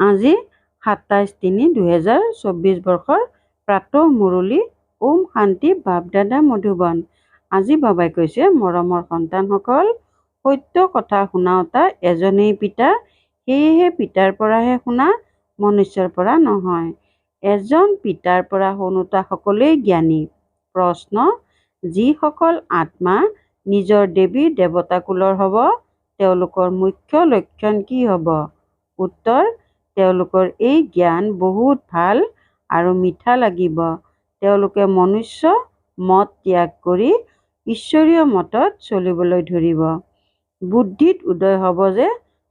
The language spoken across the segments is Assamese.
আজি 27/3/2024 বৰ্ষৰ প্ৰাতঃ মুৰলী। ওম শান্তি। বাপ দাদা মধুবন। আজি বাবাই কৈছে, মৰমৰ সন্তানসকল, সত্য কথা শুনাওতা এজনেই পিতা, সেয়েহে পিতাৰ পৰাহে শুনা, মনুষ্যৰ পৰা নহয়। এজন পিতাৰ পৰা শুনোতা সকলেই জ্ঞানী। প্ৰশ্ন: যিসকল আত্মা নিজৰ দেৱী দেৱতাকুলৰ হ'ব, তেওঁলোকৰ মুখ্য লক্ষণ কি হ'ব? উত্তৰ: তেওঁলোকৰ এই জ্ঞান বহুত ভাল আৰু মিঠা লাগিব। তেওঁলোকে মনুষ্য মত ত্যাগ কৰি ঈশ্বৰীয় মতত চলিবলৈ ধৰিব। বুদ্ধিত উদয় হ'ব যে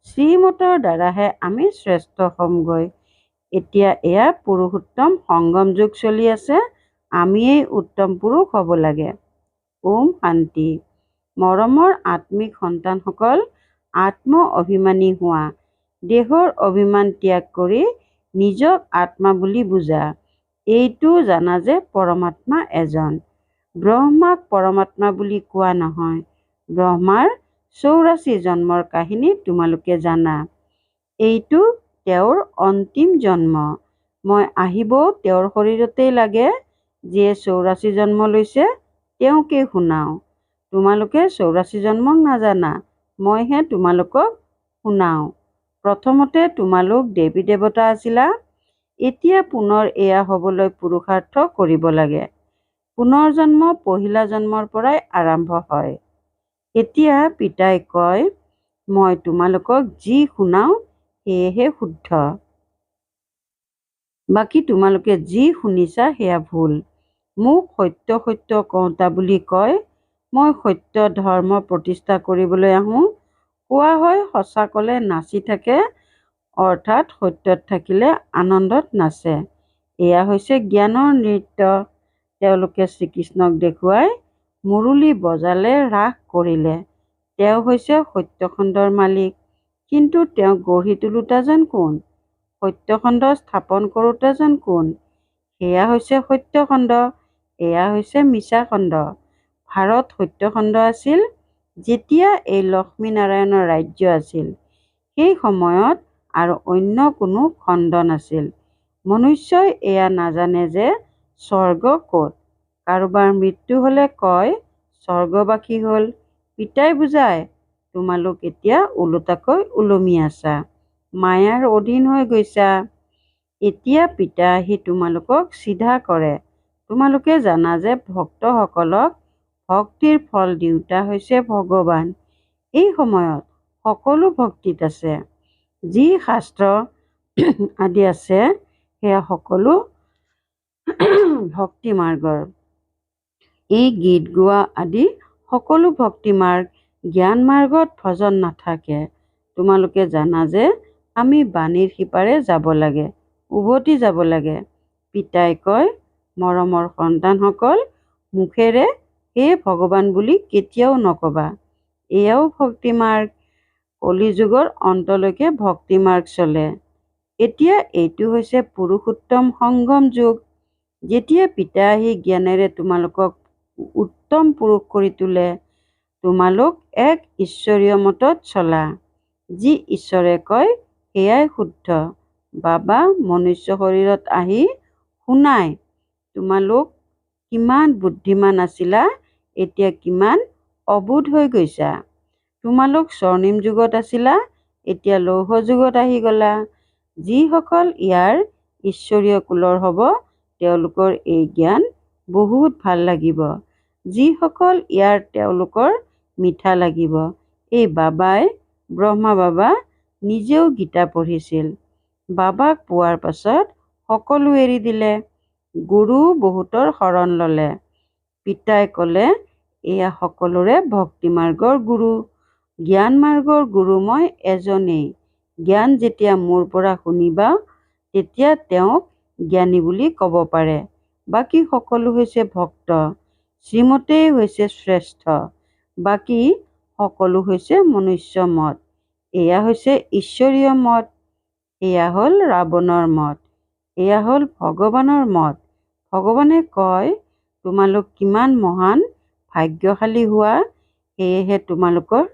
শ্ৰীমতৰ দ্বাৰাহে আমি শ্ৰেষ্ঠ হ'মগৈ। এতিয়া এয়া পুৰুষোত্তম সংগম যুগ চলি আছে। আমিয়েই উত্তম পুৰুষ হ'ব লাগে। ওম শান্তি। মৰমৰ আত্মিক সন্তানসকল, আত্ম অভিমানী হোৱা। দেহৰ অভিমান ত্যাগ কৰি নিজক আত্মা বুলি বুজা। এইটো জানা যে পৰমাত্মা এজন। ব্ৰহ্মাক পৰমাত্মা বুলি কোৱা নহয়। ব্ৰহ্মাৰ 84 জন্মৰ কাহিনী তোমালোকে জানা। এইটো তেওঁৰ অন্তিম জন্ম। মই আহিবও তেওঁৰ শৰীৰতেই লাগে। যিয়ে 84 জন্ম লৈছে তেওঁকে শুনাওঁ। তোমালোকে 84 জন্মক নাজানা, মইহে তোমালোকক শুনাওঁ। প্ৰথমতে তোমালোক দেৱী দেৱতা আছিলা। এতিয়া পুনৰ এয়া হ'বলৈ পুৰুষাৰ্থ কৰিব লাগে। পুনৰ জন্ম পহিলা জন্মৰ পৰাই আৰম্ভ হয়। এতিয়া পিতাই কয়, মই তোমালোকক যি শুনাওঁ সেয়েহে শুদ্ধ। বাকী তোমালোকে যি শুনিছা সেয়া ভুল। মোক সত্য সত্য কওঁতা বুলি কয়। মই সত্য ধৰ্ম প্ৰতিষ্ঠা কৰিবলৈ আহোঁ। কোৱা হয় সঁচা ক'লে নাচি থাকে, অৰ্থাৎ সত্যত থাকিলে আনন্দত নাচে। এয়া হৈছে জ্ঞানৰ নৃত্য। তেওঁলোকে শ্ৰীকৃষ্ণক দেখুৱাই মুৰলী বজালে, ৰাস কৰিলে। তেওঁ হৈছে সত্যখণ্ডৰ মালিক। কিন্তু তেওঁক গঢ়ি তোলোতাজন কোন? সত্যখণ্ড স্থাপন কৰোতাজন কোন? সেয়া হৈছে সত্যখণ্ড, এয়া হৈছে মিছাখণ্ড। ভাৰত সত্যখণ্ড আছিল যেতিয়া এই লক্ষ্মীনাৰায়ণৰ ৰাজ্য আছিল। সেই সময়ত আৰু অন্য কোনো খণ্ড নাছিল। মনুষ্যই এয়া নাজানে যে স্বৰ্গ ক'ত। কাৰোবাৰ মৃত্যু হ'লে কয় স্বৰ্গবাসী হ'ল। পিতাই বুজায়, তোমালোক এতিয়া ওলোটাকৈ ওলমি আছা, মায়াৰ অধীন হৈ গৈছা। এতিয়া পিতা আহি তোমালোকক চিধা কৰে। তোমালোকে জানা যে ভক্তসকলক ভক্তিৰ ফল দিওঁতা হৈছে ভগৱান। এই সময়ত সকলো ভক্তিত আছে। যি শাস্ত্ৰ আদি আছে সেয়া সকলো ভক্তি মাৰ্গৰ। এই গীত গোৱা আদি সকলো ভক্তি মাৰ্গ। জ্ঞান মাৰ্গত ভজন নাথাকে। তোমালোকে জানা যে আমি বাণীৰ সিপাৰে যাব লাগে, উভতি যাব লাগে। পিতাই কয়, মৰমৰ সন্তানসকল, মুখেৰে হে ভগৱান বুলি কেতিয়াও নকবা। এয়াও ভক্তি মাৰ্গ। কলি যুগৰ অন্তলৈকে ভক্তি মাৰ্গ চলে। এতিয়া এইটো হৈছে পুৰুষোত্তম সংগম যুগ। যেতিয়া পিতা আহি জ্ঞানেৰে তোমালোকক উত্তম পুৰুষ কৰি তোলে, তোমালোক এক ঈশ্বৰীয় মতত চলা। যি ঈশ্বৰে কয় সেয়াই শুদ্ধ। বাবা মনুষ্য শৰীৰত আহি শুনাই, তোমালোক কিমান বুদ্ধিমান আছিলা, এতিয়া কিমান অবোধ হৈ গৈছা। তোমালোক স্বৰ্ণিম যুগত আছিলা, এতিয়া লৌহ যুগত আহি গলা। যিসকল ইয়াৰ ঈশ্বৰীয় কুলৰ হ'ব, তেওঁলোকৰ এই জ্ঞান বহুত ভাল লাগিব। যিসকল ইয়াৰ তেওঁলোকৰ মিঠা লাগিব। এই বাবাই, ব্ৰহ্মা বাবা নিজেও গীতা পঢ়িছিল। বাবাক পোৱাৰ পাছত সকলো এৰি দিলে। গুৰু বহুতৰ শৰণ ল'লে। পিতাই ক'লে, এয়া সকলোৰে ভক্তি মাৰ্গৰ গুৰু। জ্ঞান মাৰ্গৰ গুৰু মই এজনেই। জ্ঞান যেতিয়া মোৰ পৰা শুনিবা, তেতিয়া তেওঁক জ্ঞানী বুলি ক'ব পাৰে। বাকী সকলো হৈছে ভক্ত। শ্ৰীমতেই হৈছে শ্ৰেষ্ঠ। বাকী সকলো হৈছে মনুষ্য মত। এয়া হৈছে ঈশ্বৰীয় মত। এয়া হ'ল ৰাৱণৰ মত। এয়া হ'ল ভগৱানৰ মত। ভগৱানে কয়, তোমালোক কিমান মহান ভাগ্যশালী হোৱা, সেয়েহে তোমালোকৰ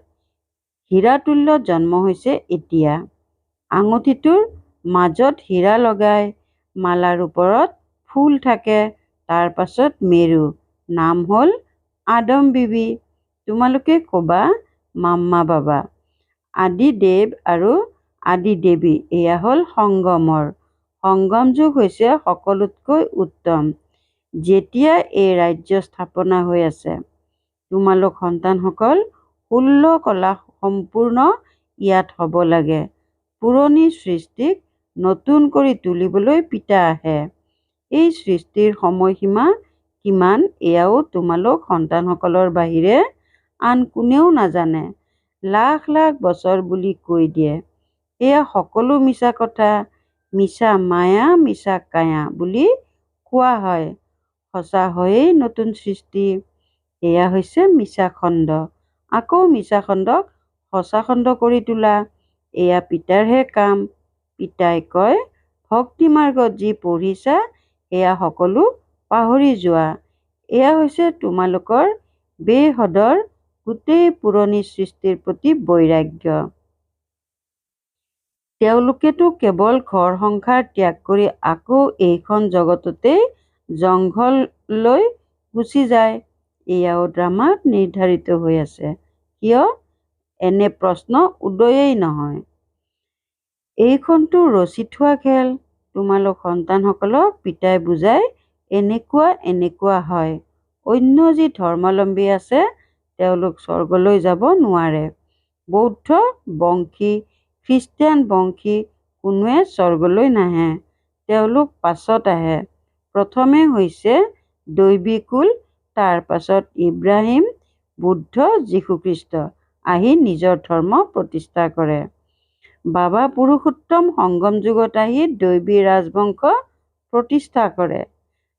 হীৰাতুল্য জন্ম হৈছে এতিয়া। আঙুঠিটোৰ মাজত হীৰা লগাই, মালাৰ ওপৰত ফুল থাকে, তাৰ পাছত মেৰু। নাম হ'ল আদম বিবি। তোমালোকে ক'বা মাম্মা বাবা। আদি দেৱ আৰু আদি দেৱী, এয়া হ'ল সংগমৰ। সংগম যুগ হৈছে সকলোতকৈ উত্তম, যেতিয়া এই ৰাজ্য স্থাপনা হৈ আছে। তোমালোক সন্তানসকল 16 কলা সম্পূৰ্ণ ইয়াত হ'ব লাগে। পুৰণি সৃষ্টিক নতুন কৰি তুলিবলৈ পিতা আহে। এই সৃষ্টিৰ সময়সীমা কিমান এয়াও তোমালোক সন্তানসকলৰ বাহিৰে আন কোনেও নাজানে। লাখ লাখ বছৰ বুলি কৈ দিয়ে। এয়া সকলো মিছা কথা, মিছা মায়া, মিছা কায়া বুলি কোৱা হয়। সঁচা হয়েই নতুন সৃষ্টি। এয়া হৈছে মিছা খণ্ড। আকৌ মিছা খণ্ডক সঁচা খণ্ড কৰি তোলা, এয়া পিতাৰহে কাম। পিতাই কয়, ভক্তি মাৰ্গত যি পঢ়িছা এয়া সকলো পাহৰি যোৱা। এয়া হৈছে তোমালোকৰ বেহদৰ গোটেই পুৰণি সৃষ্টিৰ প্ৰতি বৈৰাগ্য। তেওঁলোকেতো কেৱল ঘৰ সংসাৰ ত্যাগ কৰি আকৌ এইখন জগততেই জংঘললৈ গুচি যায়। এয়াও ড্ৰামাত নিৰ্ধাৰিত হৈ আছে। কিয়? এনে প্ৰশ্ন উদয়েই নহয়। এইখনতো ৰচি থোৱা খেল। তোমালোক সন্তানসকলক পিতাই বুজাই, এনেকুৱা হয়। অন্য যি ধৰ্মাৱলম্বী আছে তেওঁলোক স্বৰ্গলৈ যাব নোৱাৰে। বৌদ্ধ বংশী, খ্ৰীষ্টিয়ান বংশী কোনোৱে স্বৰ্গলৈ নাহে। তেওঁলোক পাছত আহে। প্ৰথমে হৈছে দৈৱী কুল, তাৰ পাছত ইব্ৰাহিম, বুদ্ধ, যীশুখ্ৰীষ্ট আহি নিজৰ ধৰ্ম প্ৰতিষ্ঠা কৰে। বাবা পুৰুষোত্তম সংগম যুগত আহি দৈৱী ৰাজবংশ প্ৰতিষ্ঠা কৰে।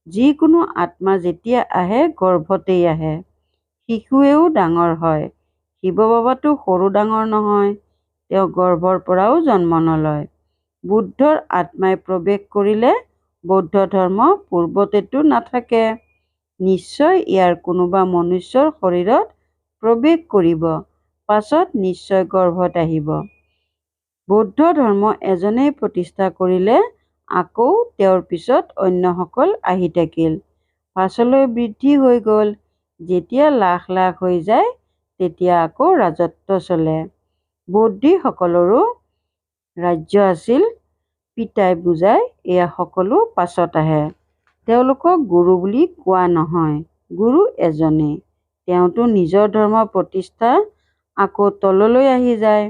যিকোনো আত্মা যেতিয়া আহে গৰ্ভতেই আহে। শিশুৱেও ডাঙৰ হয়। শিৱ বাবাতো সৰু ডাঙৰ নহয়, তেওঁ গৰ্ভৰ পৰাও জন্ম নলয়। বুদ্ধৰ আত্মাই প্ৰৱেশ কৰিলে বৌদ্ধ ধৰ্ম পূৰ্বতেতো নাথাকে। নিশ্চয় ইয়াৰ কোনোবা মনুষ্যৰ শৰীৰত প্ৰৱেশ কৰিব, পাছত নিশ্চয় গৰ্ভত আহিব। বৌদ্ধ ধৰ্ম এজনেই প্ৰতিষ্ঠা কৰিলে, আকৌ তেওঁৰ পিছত অন্যসকল আহি থাকিল। পাছলৈ বৃদ্ধি হৈ গ'ল। যেতিয়া লাখ লাখ হৈ যায় তেতিয়া আকৌ ৰাজত্ব চলে। বৌদ্ধসকলৰো ৰাজ্য আছিল। পিতাই বুজায়, এয়া সকলো পাছত আহে। তেওঁলোকক গুৰু বুলি কোৱা নহয়, গুৰু এজনেই। তেওঁতো নিজৰ ধৰ্ম প্ৰতিষ্ঠা আকৌ তললৈ আহি যায়।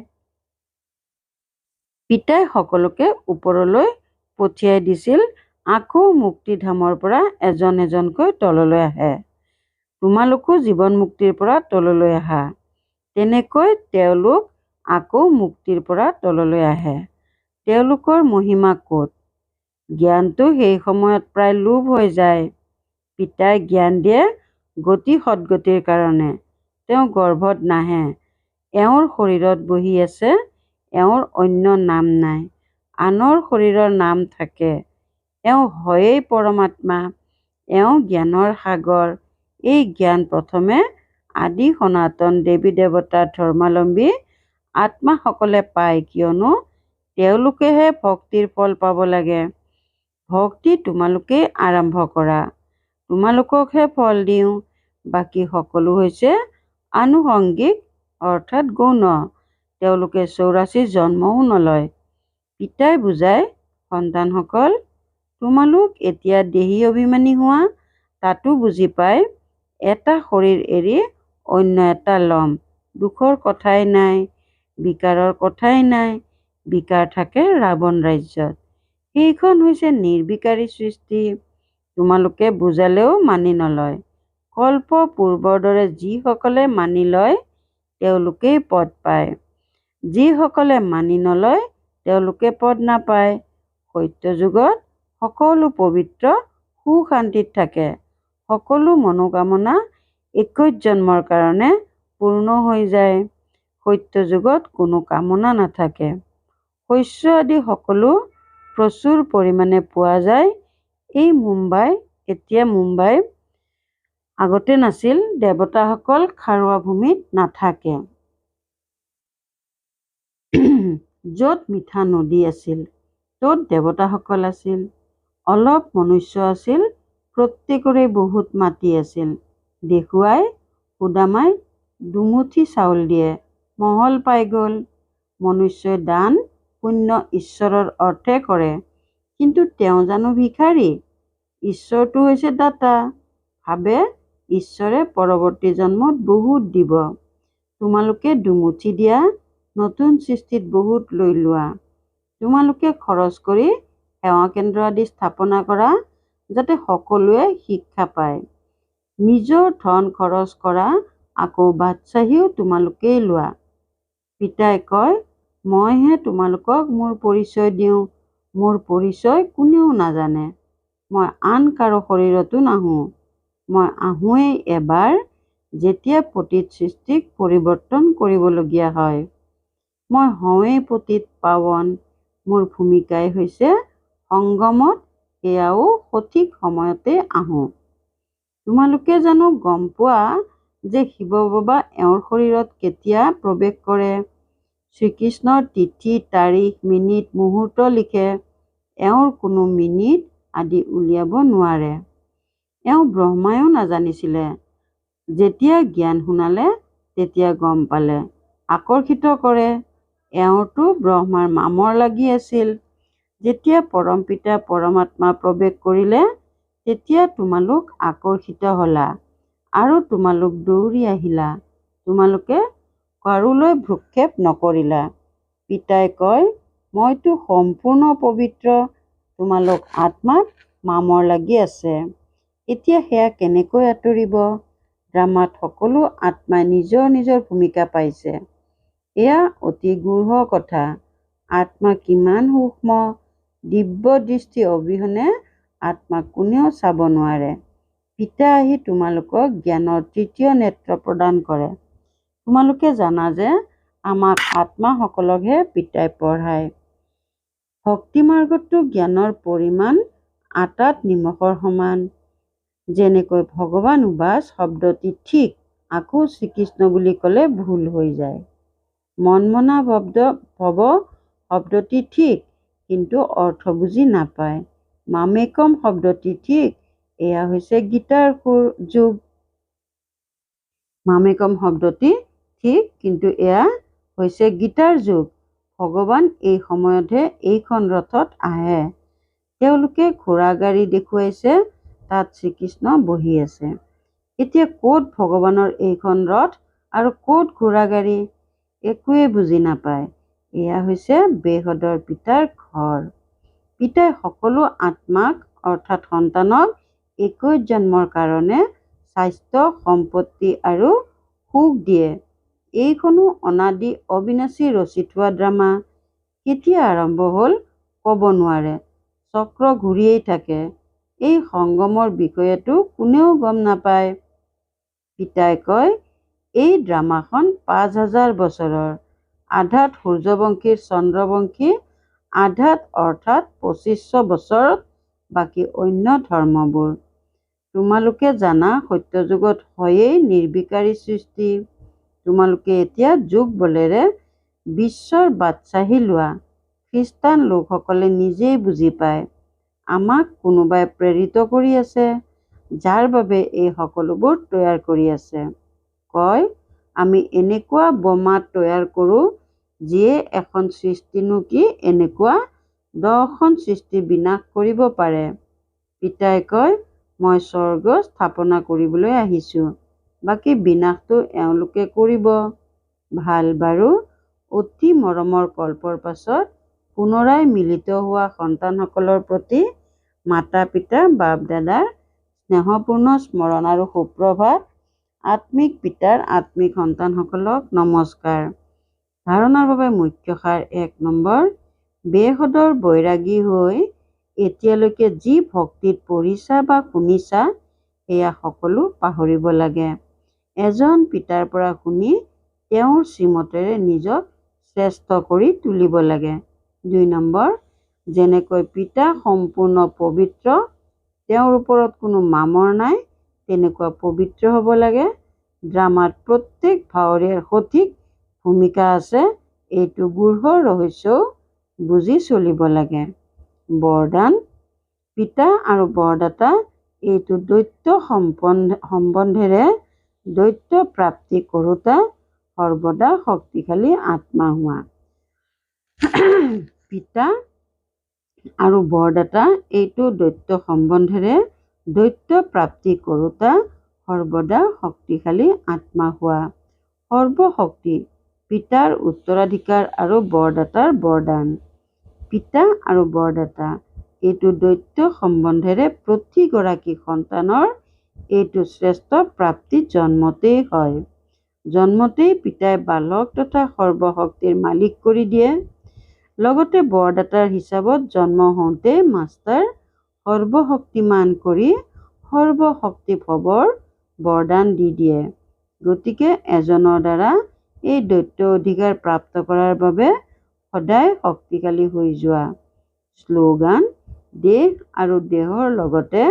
পিতাই সকলোকে ওপৰলৈ পঠিয়াই দিছিল, আকৌ মুক্তিধামৰ পৰা এজন এজনকৈ তললৈ আহে। তোমালোকো জীৱন মুক্তিৰ পৰা তললৈ আহা। তেনেকৈ তেওঁলোক আকৌ মুক্তিৰ পৰা তললৈ আহে। তেওঁলোকৰ মহিমা ক'ত? জ্ঞানটো সেই সময়ত প্ৰায় লোভ হৈ যায়। পিতাই জ্ঞান দিয়ে গতি সদগতিৰ কাৰণে। তেওঁ গৰ্ভত নাহে। এওঁৰ শৰীৰত বহি আছে, এওঁৰ অন্য নাম নাই। আনৰ শৰীৰৰ নাম থাকে। এওঁ হয়েই পৰমাত্মা। এওঁ জ্ঞানৰ সাগৰ। এই জ্ঞান প্ৰথমে আদি সনাতন দেৱী দেৱতা ধৰ্মাৱলম্বী আত্মাসকলে পায়, কিয়নো তেওঁলোকেহে ভক্তিৰ ফল পাব লাগে। ভক্তি তোমালোকেই আৰম্ভ কৰা। তোমালোককহে ফল দিওঁ। বাকী সকলো হৈছে আনুষংগিক, অৰ্থাৎ গৌণ। তেওঁলোকে 84 জন্মও নলয়। পিতাই বুজায়, সন্তানসকল, তোমালোক এতিয়া দেহী অভিমানী হোৱা, তাতো বুজি পায় এটা শৰীৰ এৰি অন্য এটা ল'ম। দুখৰ কথাই নাই, বিকাৰৰ কথাই নাই। বিকাৰ থাকে ৰাৱণ ৰাজ্যত। সেইখন হৈছে নিৰ্বিকাৰী সৃষ্টি। তোমালোকে বুজালেও মানি নলয়। কল্প পূৰ্বৰ দৰে যিসকলে মানি লয় তেওঁলোকেই পদ পায়। যিসকলে মানি নলয় তেওঁলোকে পদ নাপায়। সত্য যুগত সকলো পবিত্ৰ সুশান্তিত থাকে। সকলো মনোকামনা 21 জন্মৰ কাৰণে পূৰ্ণ হৈ যায়। সত্য যুগত কোনো কামনা নাথাকে। শস্য আদি সকলো প্ৰচুৰ পৰিমাণে পোৱা যায়। এই মুম্বাই, এতিয়া মুম্বাই, আগতে নাছিল। দেৱতাসকল খাৰুৱা ভূমিত নাথাকে। য'ত মিঠা নদী আছিল, ত'ত দেৱতাসকল আছিল, অলপ মনুষ্য আছিল, প্ৰত্যেকৰে বহুত মাটি আছিল। দেখুৱাই সুদামাই দুমুঠি চাউল দিয়ে, মহল পাই গ'ল। মনুষ্যই দান পুণ্য ঈশ্বৰৰ অৰ্থে কৰে, কিন্তু তেওঁ জানো ভিখাৰী? ঈশ্বৰটো হৈছে দাতা। ভাবে ঈশ্বৰে পৰৱৰ্তী জন্মত বহুত দিব। তোমালোকে দুমুঠি দিয়া, নতুন সৃষ্টিত বহুত লৈ লোৱা। তোমালোকে খৰচ কৰি সেৱা কেন্দ্ৰ আদি স্থাপনা কৰা, যাতে সকলোৱে শিক্ষা পায়। নিজৰ ধন খৰচ কৰা, আকৌ বাদশ্বাহীও তোমালোকেই লোৱা। পিতাই কয়, মইহে তোমালোকক মোৰ পৰিচয় দিওঁ, মোৰ পৰিচয় কোনেও নাজানে। মই আন কাৰো শৰীৰতো নাহোঁ। মই আহোঁৱেই এবাৰ, যেতিয়া পতিত সৃষ্টিক পৰিৱৰ্তন কৰিবলগীয়া হয়। মই হওঁৱেই পতিত পাৱন। মোৰ ভূমিকাই হৈছে সংগমত, সেয়াও সঠিক সময়তে আহোঁ। তোমালোকে জানো গম পোৱা যে শিৱ বাবা এওঁৰ শৰীৰত কেতিয়া প্ৰৱেশ কৰে? শ্ৰীকৃষ্ণৰ তিথি, তাৰিখ, মিনিট, মুহূৰ্ত লিখে। এওঁৰ কোনো মিনিট আদি উলিয়াব নোৱাৰে। এওঁ ব্ৰহ্মায়ো নাজানিছিলে। যেতিয়া জ্ঞান শুনালে, তেতিয়া গম পালে। আকৰ্ষিত কৰে। এওঁৰতো ব্ৰহ্মাৰ মামৰ লাগি আছিল। যেতিয়া পৰমপিতা পৰমাত্মা প্ৰৱেশ কৰিলে, তেতিয়া তোমালোক আকৰ্ষিত হলা, আৰু তোমালোক দৌৰি আহিলা। তোমালোকে কাৰোলৈ ভ্ৰূক্ষেপ নকৰিলা। পিতাই কয়, মইতো সম্পূৰ্ণ পবিত্ৰ, তোমালোক আত্মাত মামৰ লাগি আছে। এতিয়া সেয়া কেনেকৈ আঁতৰিব? ড্ৰামাত সকলো আত্মাই নিজৰ নিজৰ ভূমিকা পাইছে। এয়া অতি গূঢ় কথা। আত্মা কিমান সূক্ষ্ম, দিব্য দৃষ্টি অবিহনে আত্মাক কোনেও চাব নোৱাৰে। পিতা আহি তোমালোকক জ্ঞানৰ তৃতীয় নেত্ৰ প্ৰদান কৰে। তোমালোকে জানা যে আমাক আত্মাসকলকহে পিতাই পঢ়ায়। ভক্তি মাৰ্গততো জ্ঞানৰ পৰিমাণ আটাত নিমখৰ সমান। যেনেকৈ ভগৱান উবাচ শব্দটি ঠিক, আকৌ শ্ৰীকৃষ্ণ বুলি ক'লে ভুল হৈ যায়। মনমনা ভৱ শব্দটি ঠিক, কিন্তু অৰ্থ বুজি নাপায়। মামেকম শব্দটি ঠিক, এয়া হৈছে গীতাৰ যুগ। মামেকম শব্দটি ঠিক, কিন্তু এয়া হৈছে গীতাৰ যুগ। ভগৱান এই সময়তহে এইখন ৰথত আহে। তেওঁলোকে ঘোঁৰা গাড়ী দেখুৱাইছে, তাত শ্ৰীকৃষ্ণ বহি আছে। এতিয়া ক'ত ভগৱানৰ এইখন ৰথ আৰু ক'ত ঘোঁৰা গাড়ী? একোৱে বুজি নাপায়। এয়া হৈছে বেহদৰ পিতাৰ ঘৰ। পিতাই সকলো আত্মাক অৰ্থাৎ সন্তানক 21 জন্মৰ কাৰণে স্বাস্থ্য, সম্পত্তি আৰু সুখ দিয়ে। এইখনো অনাদি অবিনাশী ৰচি থোৱা ড্ৰামা। কেতিয়া আৰম্ভ হ'ল ক'ব নোৱাৰে। চক্ৰ ঘূৰিয়েই থাকে। এই সংগমৰ বিষয়েতো কোনেও গম নাপায়। পিতাই কয়, এই ড্ৰামাখন 5000 বছৰৰ। আধাত সূৰ্যবংশীৰ চন্দ্ৰবংশী, আধাত অৰ্থাৎ 2500 বছৰত বাকী অন্য ধৰ্মবোৰ। তোমালোকে জানা সত্যযুগত হয়েই নিৰ্বিকাৰী সৃষ্টি। তোমালোকে এতিয়া যুগ বলেৰে বিশ্বৰ বাদশ্বাহী লোৱা। খ্ৰীষ্টান লোকসকলে নিজেই বুজি পায়, আমাক কোনোবাই প্ৰেৰিত কৰি আছে, যাৰ বাবে এই সকলোবোৰ তৈয়াৰ কৰি আছে। কয়, আমি এনেকুৱা বোমা তৈয়াৰ কৰোঁ, যিয়ে এখন সৃষ্টিনো কি এনেকুৱা 10খন সৃষ্টি বিনাশ কৰিব পাৰে। পিতাই কয়, মই স্বৰ্গ স্থাপনা কৰিবলৈ আহিছোঁ, বাকী বিনাশটো এওঁলোকে কৰিব। ভাল বাৰু। অতি মৰমৰ কল্পৰ পাছত পুনৰাই মিলিত হোৱা সন্তানসকলৰ প্ৰতি মাতা পিতা বাপ দাদাৰ স্নেহপূৰ্ণ স্মৰণ আৰু সুপ্ৰভাত। আত্মিক পিতাৰ আত্মিক সন্তানসকলক নমস্কাৰ। ধাৰণাৰ বাবে মুখ্য সাৰ 1 নম্বৰ, বেহদৰ বৈৰাগী হৈ এতিয়ালৈকে যি ভক্তিত পঢ়িছা বা শুনিছা, সেয়া সকলো পাহৰিব লাগে। এজন পিতাৰ পৰা শুনি তেওঁৰ শ্ৰীমতেৰে নিজক শ্ৰেষ্ঠ কৰি তুলিব লাগে। 2 নম্বৰ, যেনেকৈ পিতা সম্পূৰ্ণ পবিত্ৰ, তেওঁৰ ওপৰত কোনো মামৰ নাই, তেনেকুৱা পবিত্ৰ হ'ব লাগে। ড্ৰামাত প্ৰত্যেক ভাৱৰে সঠিক ভূমিকা আছে, এইটো গূঢ় ৰহস্যও বুজি চলিব লাগে। বৰদান। পিতা আৰু বৰদাতা এইটো দৈত্য সম্বন্ধেৰে দৈত্য প্ৰাপ্তি কৰোঁতা সৰ্বদা শক্তিশালী আত্মা হোৱা। পিতা আৰু বৰদাতা এইটো দৈত্য সম্বন্ধেৰে দৈত্য প্ৰাপ্তি কৰোঁতা সৰ্বদা শক্তিশালী আত্মা হোৱা। সৰ্বশক্তি পিতাৰ উত্তৰাধিকাৰ আৰু বৰদাতাৰ বৰদান। পিতা আৰু বৰদাতা এইটো দৈত্য সম্বন্ধেৰে প্ৰতিগৰাকী সন্তানৰ এইটো শ্ৰেষ্ঠ প্ৰাপ্তি জন্মতেই হয়। জন্মতেই পিতাই বালক তথা সৰ্বশক্তিৰ মালিক কৰি দিয়ে। লগতে বৰদাতাৰ হিচাপত জন্ম হওঁতে মাষ্টাৰ সৰ্বশক্তিমান কৰি সৰ্বশক্তিভৱৰ বৰদান দি দিয়ে। গতিকে এজনৰ দ্বাৰা এই দৈত্য অধিকাৰ প্ৰাপ্ত কৰাৰ বাবে সদায় শক্তিশালী হৈ যোৱা। শ্লোগান: দেহ আৰু দেহৰ লগতে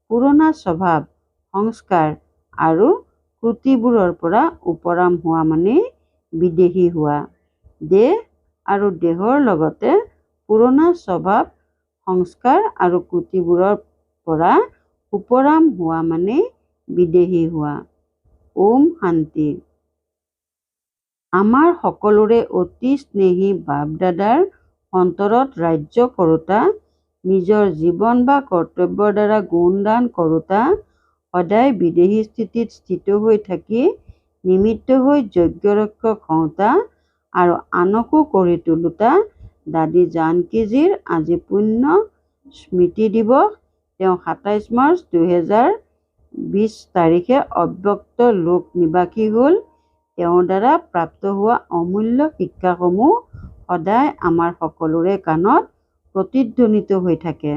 পুৰণা স্বভাৱ, সংস্কাৰ আৰু ক্ৰুটিবোৰৰ পৰা উপৰাম হোৱা মানেই বিদেহী হোৱা। দেহ আৰু দেহৰ লগতে পুৰণা স্বভাৱ, সংস্কাৰ আৰু ক্ৰুটিবোৰৰ পৰা উপৰাম হোৱা মানেই বিদেহী হোৱা। ওম শান্তি। আমাৰ সকলোৰে অতি স্নেহী বাপ দাদাৰ অন্তৰত ৰাজ্য কৰোঁতা, নিজৰ জীৱন বা কৰ্তব্যৰ দ্বাৰা গুণদান কৰোঁতা, সদায় বিদেহী স্থিতিত স্থিত হৈ থাকি নিমিত্ত হৈ যজ্ঞৰক্ষক হওঁতা আৰু আনকো কৰি তোলোতা দাদী জানকীজীৰ আজি পুণ্য স্মৃতি দিৱস। তেওঁ ২৭ মাৰ্চ ২০২০ তাৰিখে অব্যক্ত লোক নিবাসী হ'ল। তেওঁৰ দ্বাৰা প্ৰাপ্ত হোৱা অমূল্য শিক্ষাসমূহ সদায় আমাৰ সকলোৰে কাণত প্ৰতিধ্বনিত হৈ থাকে।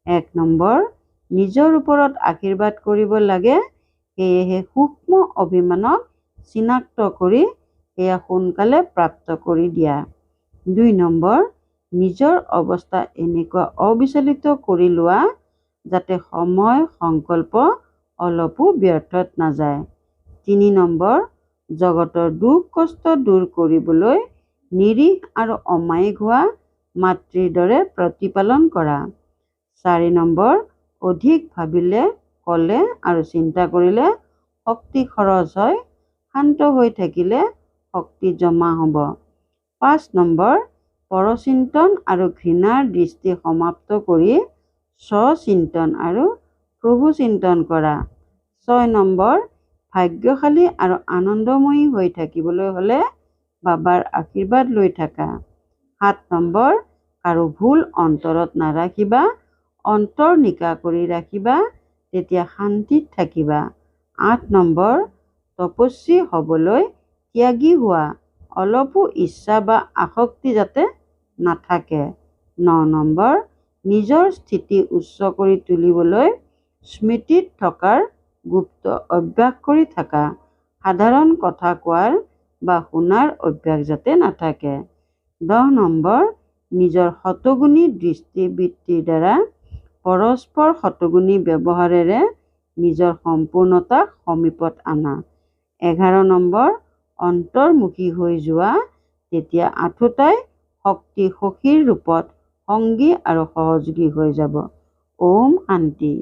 ১ নম্বৰ, নিজৰ ওপৰত আশীৰ্বাদ কৰিব লাগে, সেয়েহে সূক্ষ্ম অভিমানক চিনাক্ত কৰি সেয়া সোনকালে প্ৰাপ্ত কৰি দিয়া। ২ নম্বৰ, নিজৰ অৱস্থা এনেকুৱা অবিচলিত কৰি লোৱা যাতে সময় সংকল্প অলপো ব্যৰ্থত নাযায়। ৩ নম্বৰ, জগতৰ দুখ কষ্ট দূৰ কৰিবলৈ নিৰীহ আৰু অমায়িক হোৱা মাতৃৰ দৰে প্ৰতিপালন কৰা। ৪ নম্বৰ, অধিক ভাবিলে, ক'লে আৰু চিন্তা কৰিলে শক্তি খৰচ হয়, শান্ত হৈ থাকিলে শক্তি জমা হ'ব। ৫ নম্বৰ, পৰচিন্তন আৰু ঘৃণাৰ দৃষ্টি সমাপ্ত কৰি স্বচিন্তন আৰু প্ৰভু চিন্তন কৰা। ৬ নম্বৰ, ভাগ্যশালী আৰু আনন্দময়ী হৈ থাকিবলৈ হ'লে বাবাৰ আশীৰ্বাদ লৈ থাকা। ৭ নম্বৰ, কাৰো ভুল অন্তৰত নাৰাখিবা, অন্তৰ নিকা কৰি ৰাখিবা, তেতিয়া শান্তিত থাকিবা। ৮ নম্বৰ, তপস্বী হ'বলৈ ত্যাগী হোৱা, অলপো ইচ্ছা বা আসক্তি যাতে নাথাকে। ৯ নম্বৰ, নিজৰ স্থিতি উচ্চ কৰি তুলিবলৈ স্মৃতিত থকাৰ গুপ্ত অভ্যাস কৰি থাকা। সাধাৰণ কথা কোৱাৰ বা শুনাৰ অভ্যাস যাতে নাথাকে। ১০ নম্বৰ, নিজৰ শতগুণী দৃষ্টিবৃত্তিৰ দ্বাৰা পৰস্পৰ শতগুণী ব্যৱহাৰেৰে নিজৰ সম্পূৰ্ণতাক সমীপত আনা। ১১ নম্বৰ, অন্তৰ্মুখী হৈ যোৱা, তেতিয়া আঠোটাই শক্তি সখীৰ ৰূপত সংগী আৰু সহযোগী হৈ যাব। ওম শান্তি।